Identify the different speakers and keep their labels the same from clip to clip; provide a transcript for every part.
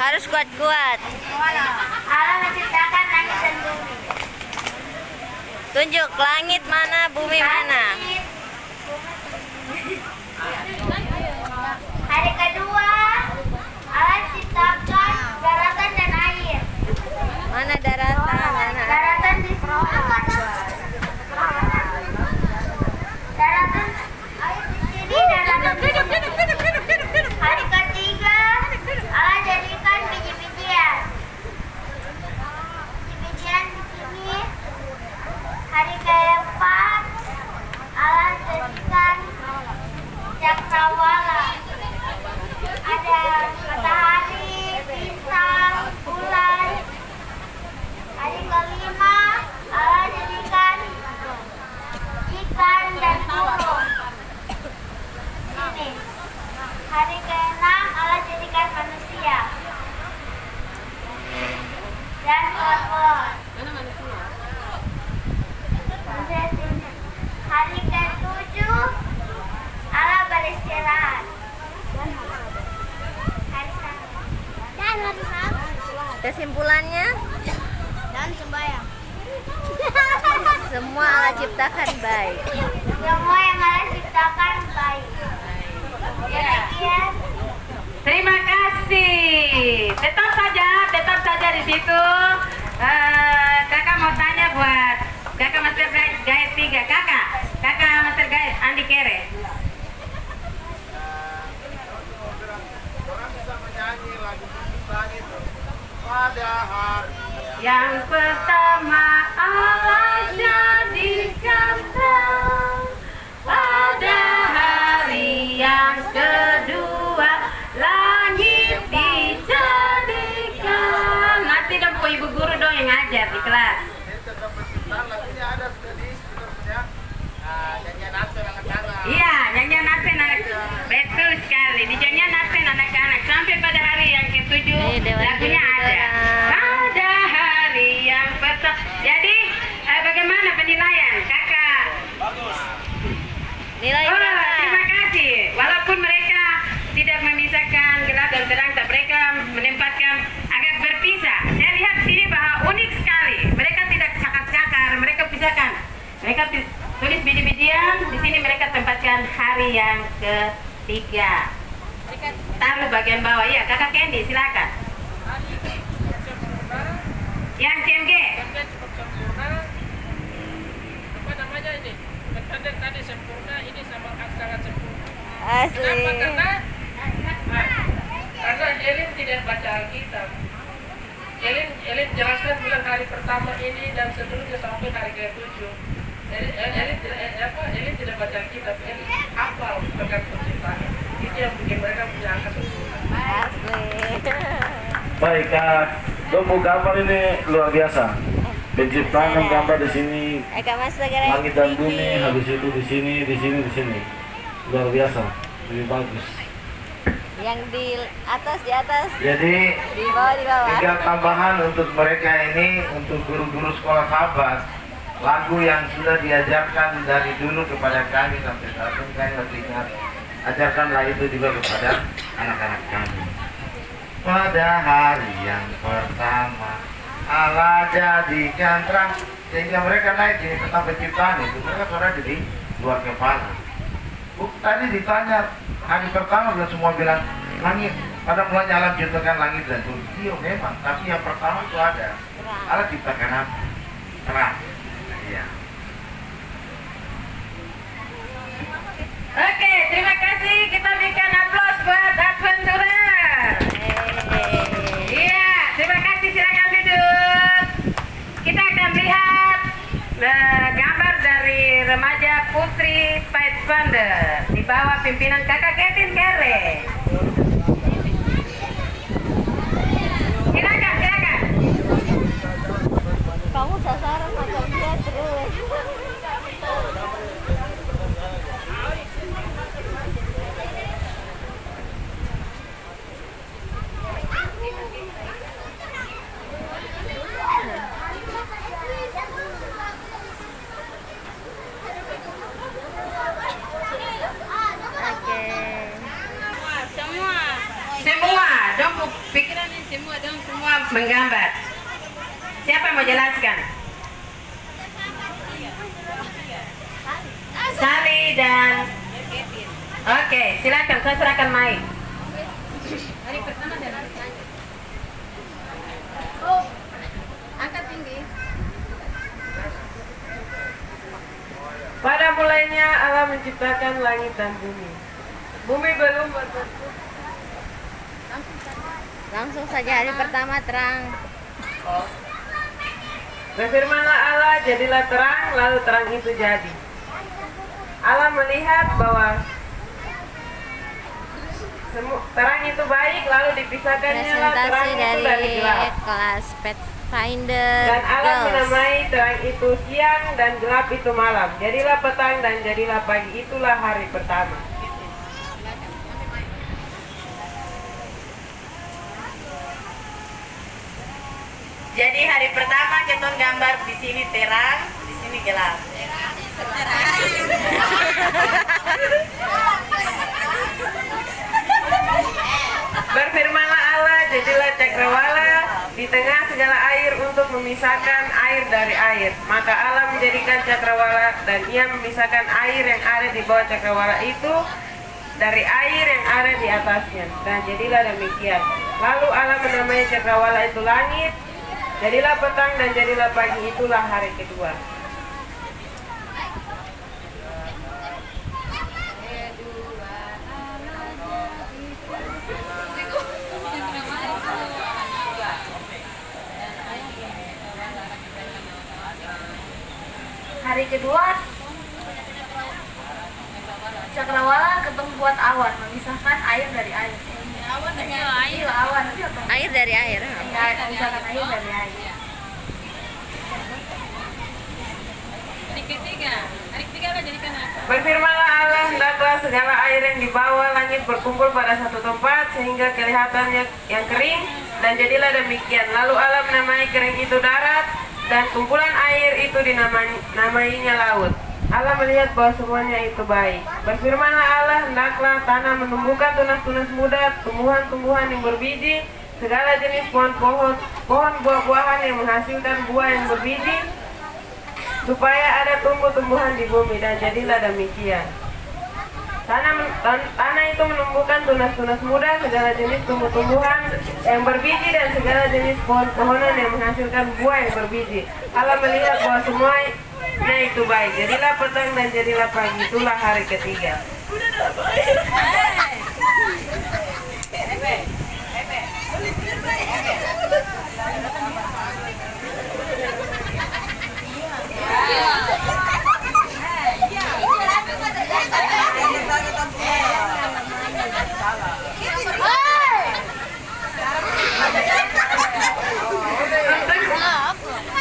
Speaker 1: Harus kuat-kuat.
Speaker 2: Allah menciptakan langit dan bumi.
Speaker 1: Tunjuk langit mana, bumi mana.
Speaker 2: Hari kedua, Allah ciptakan daratan dan air.
Speaker 1: Mana daratan, mana air?
Speaker 2: Daratan di sini. Daratan air di sini, daratan di sini. Hari ketiga, Allah jadikan biji-bijian. Biji-bijian di sini. Hari keempat, Allah jadikan cakrawala. Ada matahari, bintang, bulan. Hari kelima, Allah jadikan ikan dan burung. Ini. Hari keenam, Allah jadikan manusia dan pohon-pohon. Hari ketujuh, Allah beristirahat.
Speaker 1: Kesimpulannya,
Speaker 2: Dan sembahyang.
Speaker 1: semua Allah ciptakan baik.
Speaker 2: Semua yang Allah ciptakan baik. Demikian.
Speaker 3: Terima kasih. Tetap saja di situ. Kakak mau tanya buat kakak Master Guide 3. Kakak Master Guide Andi Kere.
Speaker 4: Orang bisa menyanyi lagu kesukaan itu. Pada hari
Speaker 3: Yang pertama Allah jadikan terang, pada hari yang kedua langit dijadikan. Nanti dong bu ibu guru dong yang ngajar di kelas.
Speaker 4: ini tentang penciptaan lagunya ada sudah di sebenarnya. Nyanyian apa anak-anak?
Speaker 3: Iya, nyanyian Napen anak, betul sekali. Di nyanyian Napen anak-anak sampai pada hari yang ketujuh
Speaker 1: Ini Dewan
Speaker 3: lagunya
Speaker 1: Guru
Speaker 3: ada.
Speaker 1: Terang.
Speaker 3: Pada hari yang pertama. Jadi bagaimana penilaian kakak?
Speaker 1: Nilai
Speaker 3: Oh,
Speaker 1: berapa?
Speaker 3: terima kasih. Walaupun mereka tidak memisahkan gelap dan terang, tapi mereka menempatkan agak berpisah. Saya lihat sini bahwa unik sekali. Mereka tidak cakar-cakar, mereka pisahkan. Mereka tulis biji-bijian. Di sini mereka tempatkan hari yang ketiga. Taruh bagian bawah. Ya, kakak Candy, silakan. Yang CMG.
Speaker 5: Cukup sempurna. Apa namanya ini? Bertanding tadi sempurna, ini sama sangat sempurna.
Speaker 1: Asli.
Speaker 5: Kenapa? Karena Elin tidak baca Alkitab. Elin jelaskan bulan hari pertama ini dan seterusnya sampai hari ke-7. Elin tidak baca Alkitab. Elin hafal tentang penciptaan. Itu yang bikin mereka punya angka sempurna.
Speaker 1: Asli.
Speaker 6: Baik, Domo gambar ini luar biasa. Penciptaan yang gambar di sini,
Speaker 1: Eka Mas Negara
Speaker 6: langit dan bumi, habis itu di sini, di sini. Luar biasa, lebih bagus.
Speaker 1: yang di atas,
Speaker 6: Jadi
Speaker 1: di bawah.
Speaker 6: tiga tambahan untuk mereka ini, untuk guru-guru sekolah sahabat, lagu yang sudah diajarkan dari dulu kepada kami sampai saat ini kami masih ingat. Ajarkanlah itu juga kepada anak-anak kami. Pada hari yang pertama Allah jadikan terang, sehingga mereka naik ini tentang penciptaan itu. Mereka sudah di luar kepala. Tadi ditanya hari pertama dan semua bilang langit. Pada mulanya Allah ciptakan langit dan bumi. Iya memang, tapi yang pertama itu ada. Allah ciptakan apa? Terang. Iya.
Speaker 3: Oke, terima kasih. Kita berikan aplaus buat Adventurer. Iya, terima kasih. Silakan duduk. Kita akan lihat gambar dari remaja Putri Pathfinder di bawah pimpinan kakak Kevin Kere. Silakan.
Speaker 1: Kamu sasaran macam dia terus.
Speaker 3: Semua, dong pikiran ini semua. antum semua menggambar. Siapa yang mau jelaskan? Sali dan Oke, silakan, saya serahkan mic. Hari pertama dan
Speaker 1: Angkat tinggi.
Speaker 5: Pada mulanya Allah menciptakan langit dan bumi. Bumi belum berbentuk.
Speaker 1: Langsung saja hari pertama terang.
Speaker 5: Berfirmanlah Allah, jadilah terang, lalu terang itu jadi. Allah melihat bahwa terang itu baik, lalu dipisahkannya lah terang
Speaker 1: Presentasi
Speaker 5: itu dari
Speaker 1: dari
Speaker 5: gelap.
Speaker 1: kelas Pathfinder
Speaker 5: Dan Allah
Speaker 1: Girls.
Speaker 5: menamai terang itu siang dan gelap itu malam. Jadilah petang dan jadilah pagi, itulah hari pertama.
Speaker 3: Jadi hari pertama kita gambar di sini terang, di sini gelap.
Speaker 5: Berfirmanlah Allah, jadilah cakrawala di tengah segala air untuk memisahkan air dari air. Maka Allah menjadikan cakrawala dan ia memisahkan air yang ada di bawah cakrawala itu dari air yang ada di atasnya. Dan jadilah demikian. Lalu Allah menamai cakrawala itu langit. Jadilah petang dan jadilah pagi, itulah hari kedua.
Speaker 2: Hari kedua, cakrawala ketemu buat awan, memisahkan air dari air. Awan dari air. Iya, awan.
Speaker 1: Air dari air.
Speaker 2: Ya, memisahkan air dari air.
Speaker 3: Hari ketiga Allah jadikan apa?
Speaker 5: Berfirmanlah Allah, hendaklah segala air yang di bawah langit berkumpul pada satu tempat sehingga kelihatannya yang kering, dan jadilah demikian. Lalu Allah menamai kering itu darat dan kumpulan air itu dinamainya laut. Allah melihat bahwa semuanya itu baik. Berfirmanlah Allah, hendaklah tanah menumbuhkan tunas-tunas muda, tumbuhan-tumbuhan yang berbiji, segala jenis pohon-pohon, pohon buah-buahan yang menghasilkan buah yang berbiji, supaya ada tumbuh-tumbuhan di bumi, dan jadilah demikian. Tanah itu menumbuhkan tunas-tunas muda, segala jenis tumbuh-tumbuhan yang berbiji, dan segala jenis pohon-pohonan yang menghasilkan buah yang berbiji. Allah melihat bahwa semuanya itu baik. Jadilah petang dan jadilah pagi, itulah hari ketiga.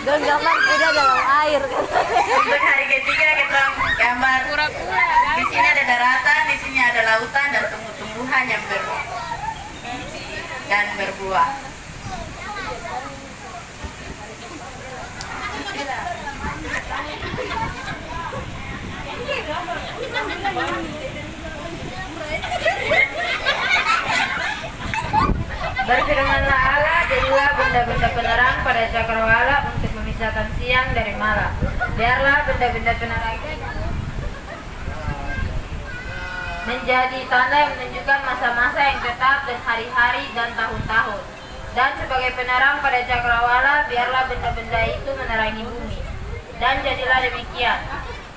Speaker 1: Dan gambar tidak dalam air.
Speaker 3: Untuk hari ketiga kita gambar di sini ada daratan, di sini ada lautan dan tumbuh-tumbuhan yang berbuah. Berfirmanlah Allah, jadilah benda-benda penerang pada cakrawala untuk memisahkan siang dari malam. Biarlah benda-benda penerang itu menjadi tanda yang menunjukkan masa-masa yang tetap dan hari-hari dan tahun-tahun. Dan sebagai penerang pada cakrawala, biarlah benda-benda itu menerangi bumi. Dan jadilah demikian.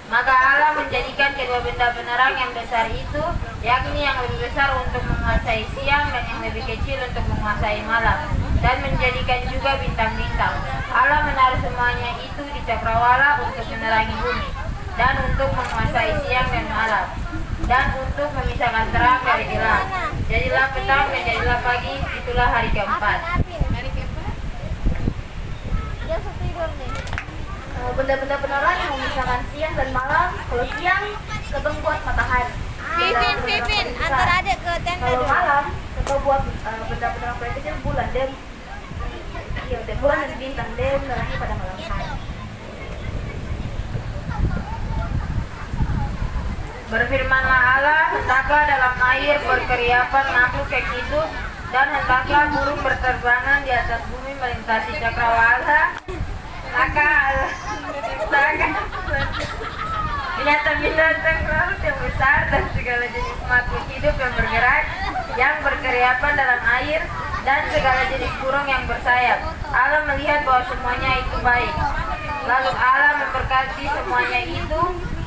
Speaker 3: Maka Allah menjadikan kedua benda penerang yang besar itu, yakni yang lebih besar untuk menguasai siang dan yang lebih kecil untuk menguasai malam, dan menjadikan juga bintang-bintang. Allah menaruh semuanya itu di cakrawala untuk menerangi bumi, dan untuk menguasai siang dan malam, dan untuk memisahkan terang dari gelap. Jadilah petang dan jadilah pagi, itulah hari keempat.
Speaker 1: Dia tidur nih.
Speaker 2: Benda-benda penerang yang memisahkan siang dan malam. Kalau siang ketemu buat matahari.
Speaker 1: Pipin, antar adik ke tenda
Speaker 2: Kalau
Speaker 1: dulu.
Speaker 2: malam ketemu buat benda penerang paling kecil bulan. Dia bulan dan bintang, dia menerangi pada malam hari.
Speaker 3: Berfirmanlah Allah, hendaklah dalam air berkeriapan makhluk yang hidup
Speaker 5: Dan hendaklah burung berterbangan di atas bumi melintasi cakrawala. Maka binatang-binatang laut yang besar dan segala jenis makhluk hidup yang bergerak, yang berkeriapan dalam air, dan segala jenis burung yang bersayap. Allah melihat bahwa semuanya itu baik. Lalu Allah memberkati semuanya itu,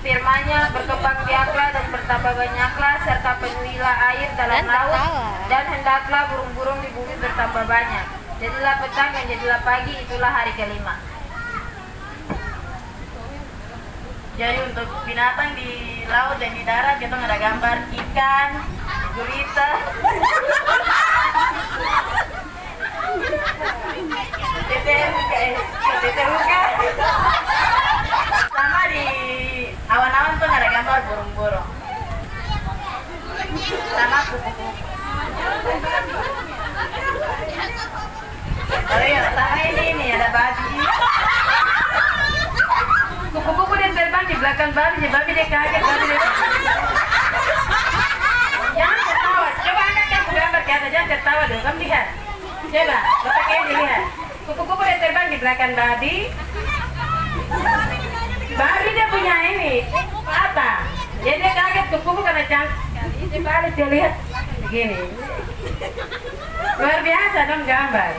Speaker 5: firman-Nya, berkembang biaklah dan bertambah banyaklah, serta penuhilah air dalam laut, dan hendaklah burung-burung di bumi bertambah banyak. Jadilah petang dan jadilah pagi, itulah hari kelima.
Speaker 1: Jadi untuk binatang di laut dan di darat kita ada gambar ikan, gurita, teteruka. Sama di awan-awan tuh ada gambar burung-burung. Sama kupu-kupu. Oh iya, sama ini ada babi.
Speaker 3: Kupu-kupu dia terbang di belakang babi dia kaget, babi dia. Jangan tertawa, coba angkat kamu gambar ke atas, jangan tertawa dong, kamu lihat. Coba, bapak kayak dilihat. Kupu-kupu dia terbang di belakang babi. Babi dia punya ini, apa? Jadi dia kaget kupu-kupu karena cantik. Dibalik dia lihat begini. Luar biasa dong gambar.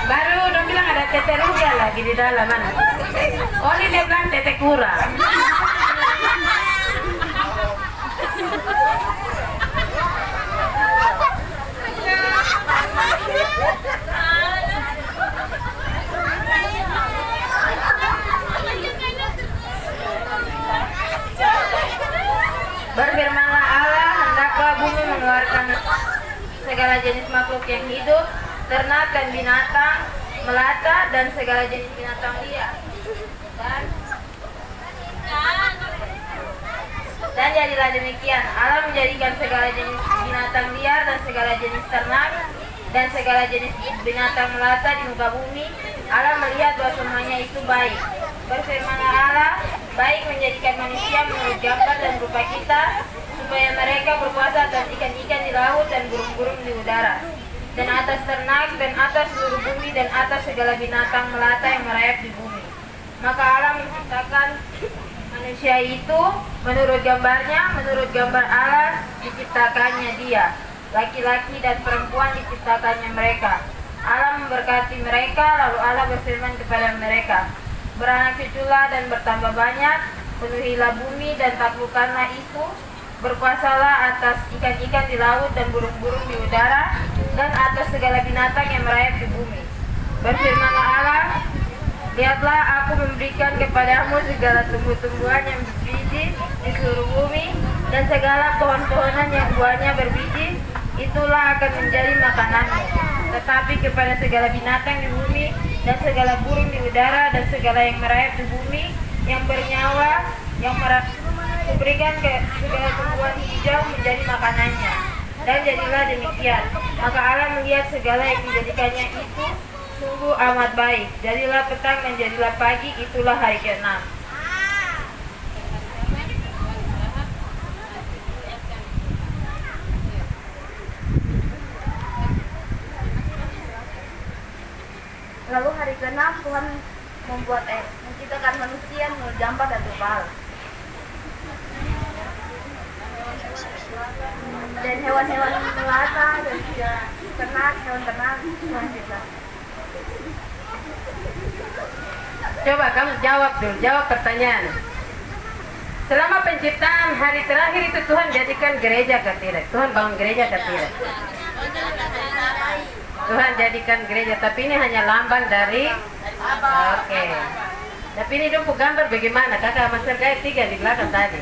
Speaker 3: Baru dong bilang ada teteruga lagi di dalam mana? Oh ini dia bilang tete kura.
Speaker 5: Berfirmanlah Allah, hendaklah bumi mengeluarkan segala jenis makhluk yang hidup, ternak dan binatang, melata dan segala jenis binatang liar. Dan jadilah demikian. Allah menjadikan segala jenis binatang liar dan segala jenis ternak dan segala jenis binatang melata di muka bumi. Allah melihat bahwa semuanya itu baik. Berfirmanlah Allah, baik menjadikan manusia menurut gambar dan rupa kita, supaya mereka berkuasa atas ikan-ikan di laut dan burung-burung di udara, dan atas ternak, dan atas seluruh bumi, dan atas segala binatang melata yang merayap di bumi. Maka Allah menciptakan manusia itu menurut gambarnya, menurut gambar Allah diciptakannya dia. Laki-laki dan perempuan diciptakannya mereka. Allah memberkati mereka, lalu Allah berfirman kepada mereka, beranak cuculah dan bertambah banyak, penuhilah bumi dan taklukkanlah itu, berkuasalah atas ikan-ikan di laut dan burung-burung di udara, dan atas segala binatang yang merayap di bumi. Berfirmanlah Allah, lihatlah aku memberikan kepadamu segala tumbuh-tumbuhan yang berbiji di seluruh bumi, dan segala pohon-pohonan yang buahnya berbiji, itulah akan menjadi makananmu. Tetapi kepada segala binatang di bumi, dan segala burung di udara, dan segala yang merayap di bumi, yang bernyawa, yang kuberikan ke segala tumbuhan hijau menjadi makanannya. Dan jadilah demikian. Maka Allah melihat segala yang dijadikannya itu sungguh amat baik. Jadilah petang dan jadilah pagi, itulah hari ke-6.
Speaker 1: Lalu hari ke-6 Tuhan menciptakan manusia menurut gambar dan rupa Allah. Dan hewan-hewan melata dan juga ternak, hewan ternak Tuhan cipta.
Speaker 3: Coba kamu jawab dulu, jawab pertanyaan. Selama penciptaan hari terakhir itu Tuhan jadikan gereja ke tidak? Tuhan bangun gereja ke tidak? Tuhan jadikan gereja, tapi ini hanya lambang dari oke. Tapi ini dong gambar bagaimana? Kakak Master Gaya 3 di belakang tadi.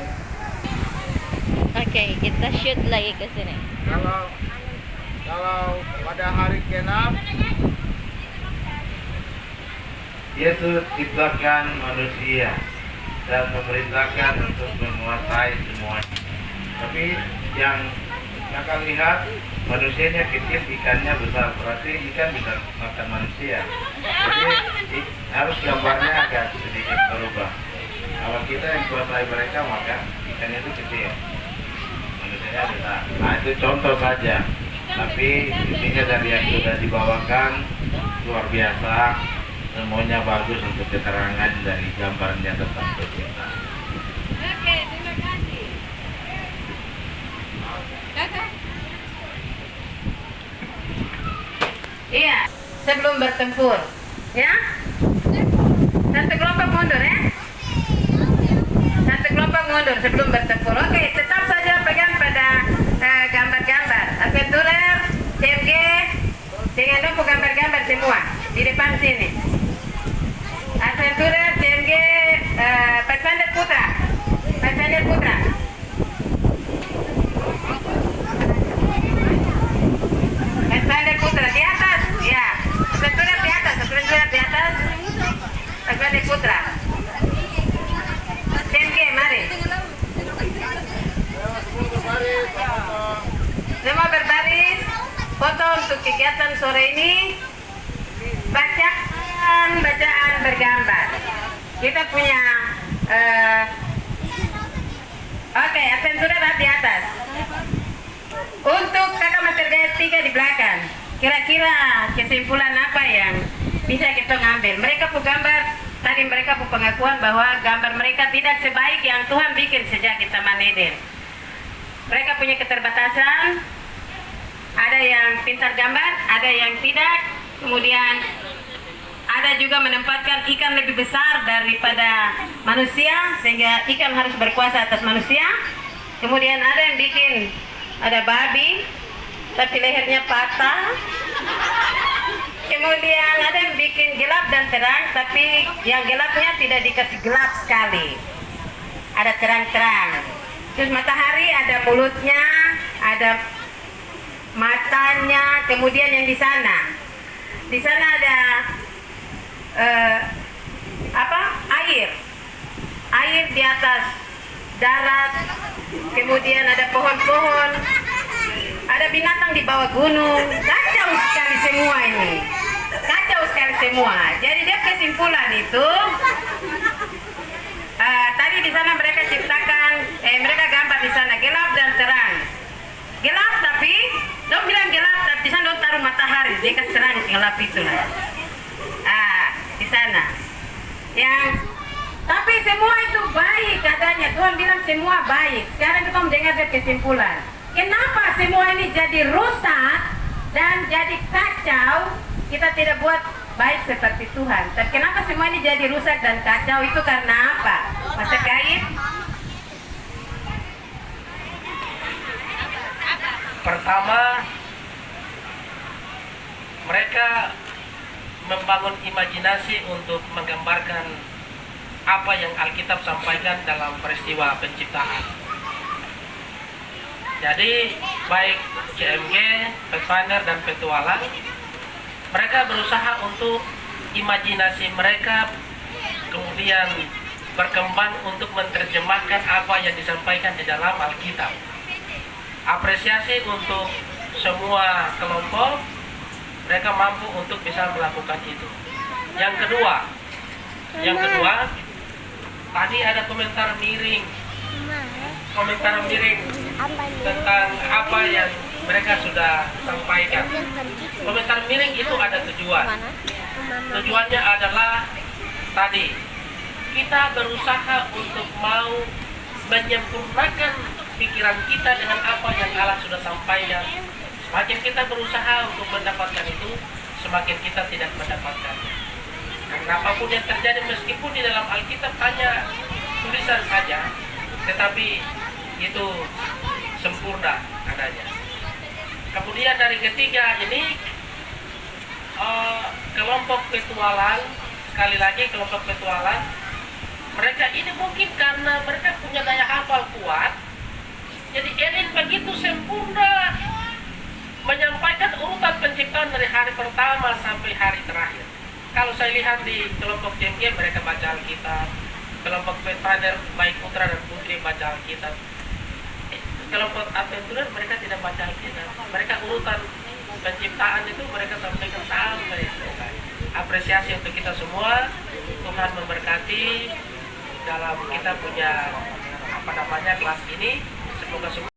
Speaker 1: Oke, kita shoot lagi ke sini.
Speaker 4: Kalau pada hari ke-6
Speaker 6: Yesus ciptakan manusia dan memerintahkan untuk menguasai semuanya. Tapi yang kakak lihat manusianya kecil, ikannya besar, berarti ikan bisa makan manusia. Jadi harus gambarnya agak sedikit berubah. Kalau kita yang kuasai mereka, maka ikannya itu kecil, manusia Saya bisa. Nah itu contoh saja. Tapi intinya dari yang sudah dibawakan luar biasa. Semuanya bagus untuk keterangan dari gambarnya tentang penciptaan.
Speaker 3: Oke, terima kasih. Kakak. Iya, sebelum bertempur, ya. Satu kelompok mundur ya. Satu kelompok mundur sebelum bertempur. Oke, tetap saja pegang pada gambar-gambar. Adventurer, CMG, dengan dong gambar-gambar semua di depan sini. Adventurer, CMG, Pathfinder Putra, Pathfinder Putra. Pathfinder Putra di atas, ya. Adventurer di atas, Adventurer di atas. Pathfinder Putra. CMG, mari. Semua berbaris. Foto untuk kegiatan sore ini. Bacaan bergambar. Kita punya oke, Adventurer di atas. Untuk kakak master gaya 3 di belakang, kira-kira kesimpulan apa yang bisa kita ngambil? Mereka pun gambar, tadi mereka pun pengakuan bahwa gambar mereka tidak sebaik yang Tuhan bikin sejak kita Taman Eden. Mereka punya keterbatasan, ada yang pintar gambar, ada yang tidak, kemudian ada juga menempatkan ikan lebih besar daripada manusia sehingga ikan harus berkuasa atas manusia. Kemudian ada yang bikin ada babi tapi lehernya patah. Kemudian ada yang bikin gelap dan terang tapi yang gelapnya tidak dikasih gelap sekali, ada terang-terang. Terus matahari ada mulutnya, ada matanya. Kemudian yang di sana ada air di atas darat, kemudian ada pohon-pohon, ada binatang di bawah gunung. Kacau sekali semua ini, kacau sekali semua. Jadi dia kesimpulan itu tadi di sana mereka ciptakan, mereka gambar di sana gelap dan terang. Gelap tapi dong bilang gelap, tapi di sana dong taruh matahari, dia kan terang gelap itu lah. Di sana. Tapi semua itu baik katanya. Tuhan bilang semua baik. Sekarang kita mendengar dari kesimpulan. Kenapa semua ini jadi rusak dan jadi kacau? Kita tidak buat baik seperti Tuhan. Tapi kenapa semua ini jadi rusak dan kacau? Itu karena apa? Masa Gaib?
Speaker 7: Pertama, mereka membangun imajinasi untuk menggambarkan apa yang Alkitab sampaikan dalam peristiwa penciptaan. Jadi baik CMG, Pathfinder dan Petualang, mereka berusaha untuk imajinasi mereka kemudian berkembang untuk menerjemahkan apa yang disampaikan di dalam Alkitab. Apresiasi untuk semua kelompok, mereka mampu untuk bisa melakukan itu. Yang kedua, tadi ada komentar miring tentang apa yang mereka sudah sampaikan. Komentar miring itu ada tujuan. Tujuannya adalah tadi kita berusaha untuk mau menyempurnakan pikiran kita dengan apa yang Allah sudah sampaikan. Semakin kita berusaha untuk mendapatkan itu, semakin kita tidak mendapatkan. Karena apapun yang terjadi, meskipun di dalam Alkitab hanya tulisan saja, tetapi itu sempurna adanya. Kemudian dari ketiga ini, kelompok Petualang, sekali lagi kelompok Petualang, mereka ini mungkin karena mereka punya daya hafal kuat, jadi Eden begitu sempurna menyampaikan urutan penciptaan dari hari pertama sampai hari terakhir. Kalau saya lihat di kelompok CMG, mereka baca Alkitab. Kelompok Pathfinder, baik putra dan putri, baca Alkitab. Kelompok Adventurer, mereka tidak baca Alkitab. Mereka urutan penciptaan itu mereka sampaikan sampai selesai. Apresiasi untuk kita semua. Tuhan memberkati dalam kita punya kelas ini. Semoga semua